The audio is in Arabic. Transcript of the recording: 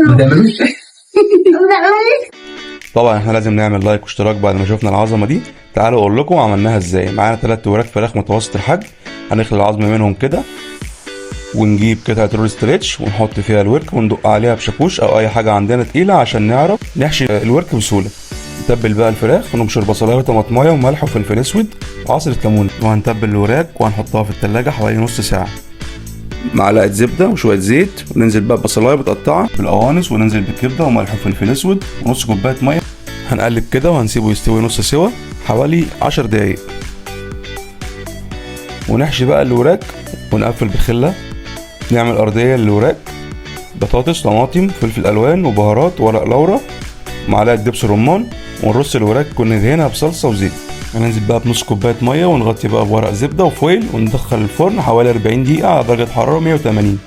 ما تعملوش. طبعا احنا لازم نعمل لايك واشتراك بعد ما شفنا العظمه دي. تعالوا اقول لكم عملناها ازاي. معانا 3 وراك فراخ متوسط الحجم، هنخلي العظم منهم كده ونجيب قطعه رول ستريتش ونحط فيها الورك وندق عليها بشاكوش او اي حاجه عندنا تقيله عشان نعرف نحشي الورك بسهوله. نتبل بقى الفراخ ونبشر بصلايه وطماطمايه وملح وفلفل اسود وعصره ليمون، وهنتبل الوراك وهنحطها في التلاجة حوالي نص ساعه. معلقه زبده وشويه زيت، وننزل بقى ببصلايه متقطعه بالقوانص، وننزل بالكبده وملح وفلفل اسود ونص كوبايه ميه. هنقلب كده وهنسيبه يستوي نص سوا حوالي 10 دقايق، ونحشي بقى الوراك ونقفل بخله. نعمل ارضيه للوراك، بطاطس طماطم فلفل الوان وبهارات ورق لورا معلقه دبس رمان، ونرص الوراك وندهنها بصلصه وزيت. هننزل بقى بنص كوبايه ميه ونغطي بقى بورق زبده وفويل، وندخل الفرن حوالي 40 دقيقه على درجه حراره 180.